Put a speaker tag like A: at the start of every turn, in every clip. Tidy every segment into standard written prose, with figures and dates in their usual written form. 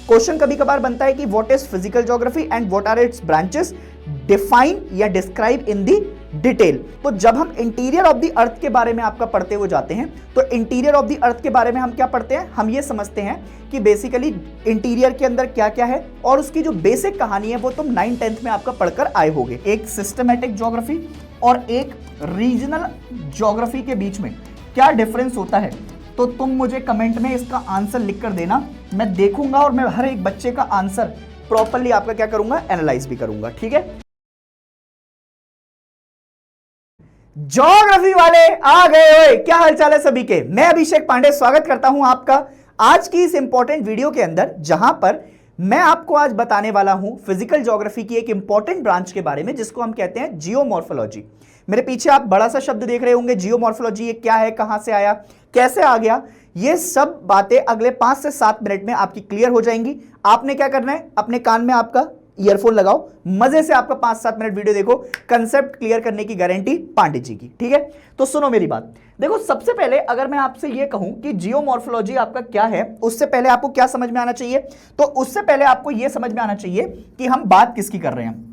A: Question कभी कभार बनता है कि what is physical geography and what are its branches, define या डिस्क्राइब इन दी डिटेल। तो जब हम इंटीरियर ऑफ द अर्थ के बारे में आपका पढ़ते हुए जाते हैं तो इंटीरियर ऑफ द अर्थ के बारे में हम क्या पढ़ते हैं, हम ये समझते हैं कि बेसिकली इंटीरियर के अंदर क्या क्या है और उसकी जो बेसिक कहानी है वो तुम 9th-10th में आपका पढ़कर आए होगे। एक सिस्टमैटिक ज्योग्राफी और एक रीजनल ज्योग्राफी के बीच में क्या डिफरेंस होता है, तो तुम मुझे कमेंट में इसका आंसर लिख कर देना, मैं देखूंगा और मैं हर एक बच्चे का आंसर प्रॉपर्ली आपका क्या करूंगा, एनालाइज भी करूंगा। ठीक है, ज्योग्राफी वाले आ गए ओए, क्या हालचाल है सभी के। मैं अभिषेक पांडे स्वागत करता हूं आपका आज की इस इंपॉर्टेंट वीडियो के अंदर, जहां पर मैं आपको आज बताने वाला हूं फिजिकल ज्योग्राफी की एक इंपॉर्टेंट ब्रांच के बारे में जिसको हम कहते हैं जियोमॉर्फोलॉजी। मेरे पीछे आप बड़ा सा शब्द देख रहे होंगे जियोमॉर्फोलॉजी, ये क्या है, कहां से आया, कैसे आ गया, ये सब बातें अगले 5 से 7 मिनट में आपकी क्लियर हो जाएंगी। आपने क्या करना है, अपने कान में आपका ईयरफोन लगाओ, मजे से आपका 5-7 मिनट वीडियो देखो, कंसेप्ट क्लियर करने की गारंटी पांडे जी की। ठीक है, तो सुनो मेरी बात। देखो, सबसे पहले अगर मैं आपसे ये कहूं कि जियोमॉर्फोलॉजी आपका क्या है, उससे पहले आपको क्या समझ में आना चाहिए, तो उससे पहले आपको यह समझ में आना चाहिए कि हम बात किसकी कर रहे हैं।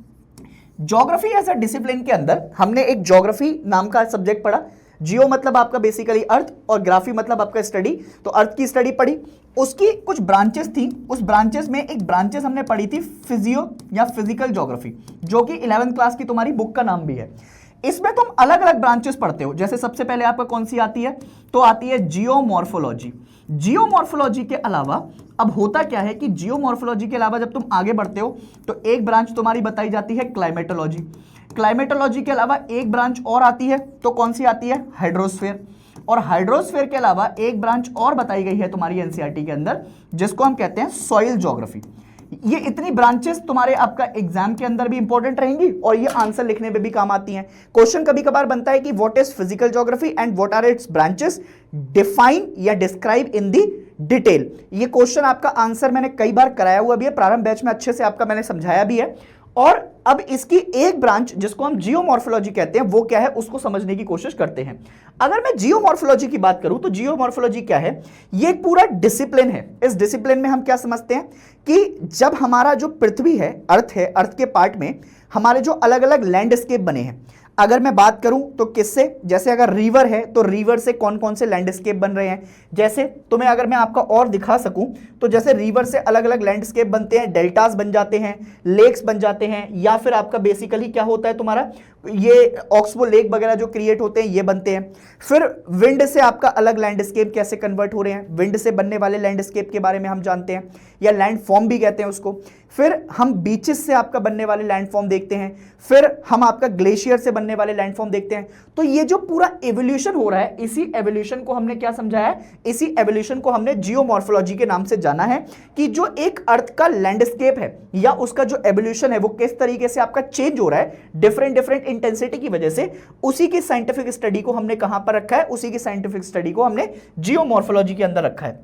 A: ज्योग्राफी एज अ डिसिप्लिन के अंदर हमने एक ज्योग्राफी नाम का सब्जेक्ट पढ़ा। जियो मतलब आपका बेसिकली अर्थ और ग्राफी मतलब आपका स्टडी, तो अर्थ की स्टडी पढ़ी, उसकी कुछ ब्रांचेस थी, उस ब्रांचेस में एक ब्रांचेस हमने पढ़ी थी फिजियो या फिजिकल ज्योग्राफी, जो कि 11th क्लास की तुम्हारी बुक का नाम भी है। इसमें तुम अलग अलग ब्रांचेस पढ़ते हो, जैसे सबसे पहले आपका कौन सी आती है, तो आती है जियोमॉर्फोलॉजी। जियोमॉर्फोलॉजी के अलावा अब होता क्या है कि जियोमॉर्फोलॉजी के अलावा जब तुम आगे बढ़ते हो तो एक ब्रांच तुम्हारी बताई जाती है क्लाइमेटोलॉजी। क्लाइमेटोलॉजी के अलावा एक ब्रांच और आती है, तो कौन सी आती है, हाइड्रोस्फीयर। और हाइड्रोस्फीयर के अलावा एक ब्रांच और बताई गई है तुम्हारी एनसीईआरटी के अंदर, जिसको हम कहते हैं सॉइल ज्योग्राफी। ये इतनी ब्रांचेस तुम्हारे आपका एग्जाम के अंदर भी इंपॉर्टेंट रहेंगी और ये आंसर लिखने में भी काम आती हैं। क्वेश्चन कभी कभार बनता है कि what is physical geography and what are its branches, define या डिस्क्राइब इन दी डिटेल। ये क्वेश्चन आपका आंसर मैंने कई बार कराया हुआ भी है, प्रारंभ बैच में अच्छे से आपका मैंने समझाया भी है। और अब इसकी एक ब्रांच जिसको हम जियोमॉर्फोलॉजी कहते हैं वो क्या है, उसको समझने की कोशिश करते हैं। अगर मैं जियोमॉर्फोलॉजी की बात करूं तो जियोमॉर्फोलॉजी क्या है, ये एक पूरा डिसिप्लिन है। इस डिसिप्लिन में हम क्या समझते हैं कि जब हमारा जो पृथ्वी है, अर्थ है, अर्थ के पार्ट में हमारे जो अलग अलग लैंडस्केप बने हैं, अगर मैं बात करूं तो किससे, जैसे अगर रिवर है तो रिवर से कौन कौन से लैंडस्केप बन रहे हैं, जैसे तुम्हें अगर मैं आपका और दिखा सकूं तो जैसे रिवर से अलग अलग लैंडस्केप बनते हैं, डेल्टास बन जाते हैं, लेक्स बन जाते हैं, या फिर आपका बेसिकली क्या होता है तुम्हारा, ये ऑक्सबो लेक वगैरह जो क्रिएट होते हैं ये बनते हैं। फिर विंड से आपका अलग लैंडस्केप कैसे कन्वर्ट हो रहे हैं, विंड से बनने वाले लैंडस्केप के बारे में हम जानते हैं, या लैंडफॉर्म भी कहते हैं उसको। फिर हम बीचेस से आपका बनने वाले लैंडफॉर्म देखते हैं, फिर हम आपका ग्लेशियर से बनने वाले लैंडफॉर्म देखते हैं। तो ये जो पूरा एवोल्यूशन हो रहा है, इसी एवोल्यूशन को हमने क्या समझा है, इसी एवोल्यूशन को हमने जियोमॉर्फोलॉजी के नाम से जाना है, कि जो एक अर्थ का लैंडस्केप है या उसका जो एवोल्यूशन है वो किस तरीके से आपका चेंज हो रहा है डिफरेंट डिफरेंट इंटेंसिटी की वजह से, उसी की साइंटिफिक स्टडी को हमने कहां पर रखा है, उसी की साइंटिफिक स्टडी को हमने जियोमॉर्फोलॉजी के अंदर रखा है।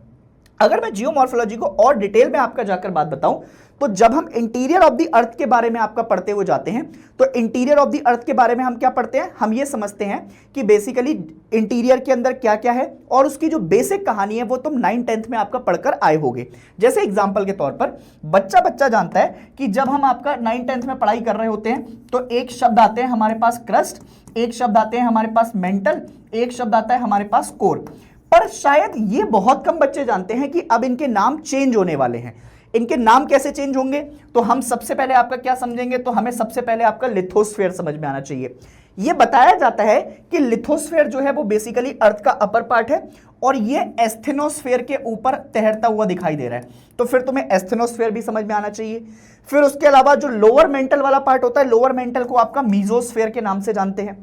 A: अगर मैं जियोमॉर्फोलॉजी को और डिटेल में आपका जाकर बात बताऊं तो जब हम इंटीरियर ऑफ द अर्थ के बारे में आपका पढ़ते हुए जाते हैं तो इंटीरियर ऑफ द अर्थ के बारे में हम क्या पढ़ते हैं, हम ये समझते हैं कि बेसिकली इंटीरियर के अंदर क्या क्या है और उसकी जो बेसिक कहानी है वो तुम 9th-10th में आपका पढ़कर आए होगे। जैसे एग्जांपल के तौर पर बच्चा जानता है कि जब हम आपका 9th-10th में पढ़ाई कर रहे होते हैं तो एक शब्द आते हैं हमारे पास क्रस्ट, एक शब्द आते हैं हमारे पास मेंटल, एक शब्द आता है हमारे पास कोर। पर शायद ये बहुत कम बच्चे जानते हैं कि अब इनके नाम चेंज होने वाले हैं। इनके नाम कैसे चेंज होंगे, तो हम सबसे पहले आपका क्या समझेंगे, तो हमें सबसे पहले आपका लिथोस्फीयर समझ में आना चाहिए। यह बताया जाता है कि लिथोस्फीयर जो है वो बेसिकली अर्थ का अपर पार्ट है और ये एस्थेनोस्फीयर के ऊपर तैरता हुआ दिखाई दे रहा है, तो फिर तुम्हें एस्थेनोस्फीयर भी समझ में आना चाहिए। फिर उसके अलावा जो लोअर मेंटल वाला पार्ट होता है, लोअर मेंटल को आपका मीजोस्फीयर के नाम से जानते हैं।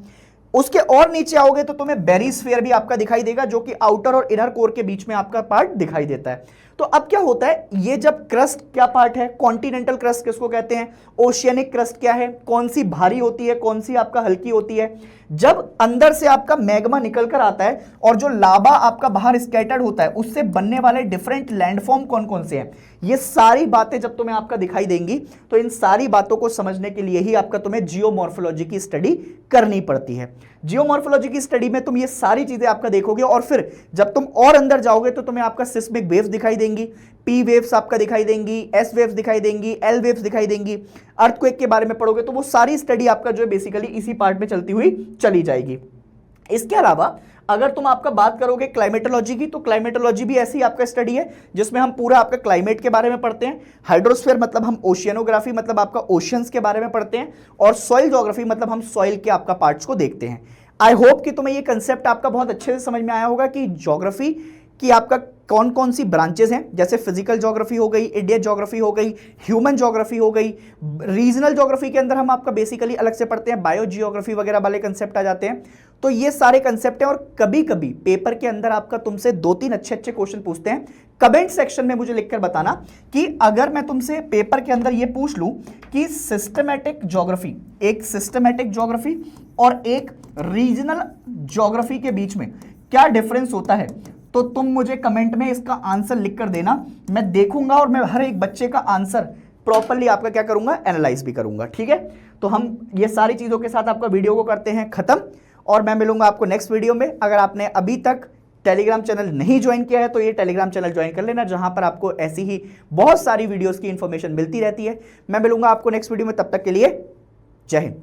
A: उसके और नीचे आओगे तो तुम्हें बेरिस्फीयर भी आपका दिखाई देगा, जो कि आउटर और इनर कोर के बीच में आपका पार्ट दिखाई देता है। तो अब क्या होता है, ये जब क्रस्ट क्या पार्ट है, कॉन्टिनेंटल क्रस्ट किसको कहते हैं, ओशियनिक क्रस्ट क्या है, कौन सी भारी होती है, कौन सी आपका हल्की होती है, जब अंदर से आपका मैग्मा निकल कर आता है और जो लावा आपका बाहर स्कैटर्ड होता है उससे बनने वाले डिफरेंट लैंडफॉर्म कौन कौन से हैं, ये सारी बातें जब तुम्हें आपका दिखाई देंगी तो इन सारी बातों को समझने के लिए ही आपका तुम्हें जियोमॉर्फोलॉजी की स्टडी करनी पड़ती है। जियोमॉर्फोलॉजी की स्टडी में तुम ये सारी चीजें आपका देखोगे और फिर जब तुम और अंदर जाओगे तो तुम्हें आपका सिस्मिक वेव्स दिखाई देंगी, पी वेव्स आपका दिखाई देंगी, एस वेव्स दिखाई देंगी, एल वेव्स दिखाई देंगी। अर्थक्वेक के बारे में पढ़ोगे तो वो सारी स्टडी आपका जो है बेसिकली इसी पार्ट में चलती हुई चली जाएगी। इसके अलावा अगर तुम आपका बात करोगे क्लाइमेटोलॉजी की, तो क्लाइमेटोलॉजी भी ऐसी आपका स्टडी है जिसमें हम पूरा आपका क्लाइमेट के बारे में पढ़ते हैं। हाइड्रोस्फीयर मतलब हम ओशियनोग्राफी मतलब आपका ओशियंस के बारे में पढ़ते हैं, और सॉइल ज्योग्राफी मतलब हम सॉइल के आपका पार्ट्स को देखते हैं। आई होप कि तुम्हें ये कंसेप्ट आपका बहुत अच्छे से समझ में आया होगा कि ज्योग्राफी कि आपका कौन कौन सी ब्रांचेस हैं, जैसे फिजिकल ज्योग्राफी हो गई, इंडियन ज्योग्राफी हो गई, ह्यूमन ज्योग्राफी हो गई, रीजनल ज्योग्राफी के अंदर हम आपका बेसिकली अलग से पढ़ते हैं, बायो जियोग्राफी वगैरह वाले कंसेप्ट आ जाते हैं। तो ये सारे कंसेप्ट हैं और कभी कभी पेपर के अंदर आपका तुमसे 2-3 अच्छे अच्छे क्वेश्चन पूछते हैं। कमेंट सेक्शन में मुझे लिखकर बताना कि अगर मैं तुमसे पेपर के अंदर ये पूछ लूं कि सिस्टमैटिक ज्योग्राफी, एक सिस्टमैटिक ज्योग्राफी और एक रीजनल ज्योग्राफी के बीच में क्या डिफरेंस होता है, तो तुम मुझे कमेंट में इसका आंसर लिखकर देना। मैं देखूंगा और मैं हर एक बच्चे का आंसर प्रॉपर्ली आपका क्या करूंगा, एनालाइज भी करूंगा। ठीक है, तो हम ये सारी चीजों के साथ आपका वीडियो को करते हैं खत्म, और मैं मिलूंगा आपको नेक्स्ट वीडियो में। अगर आपने अभी तक टेलीग्राम चैनल नहीं ज्वाइन किया है तो ये टेलीग्राम चैनल ज्वाइन कर लेना, जहां पर आपको ऐसी ही बहुत सारी वीडियोस की इंफॉर्मेशन मिलती रहती है। मैं मिलूंगा आपको नेक्स्ट वीडियो में, तब तक के लिए जय हिंद।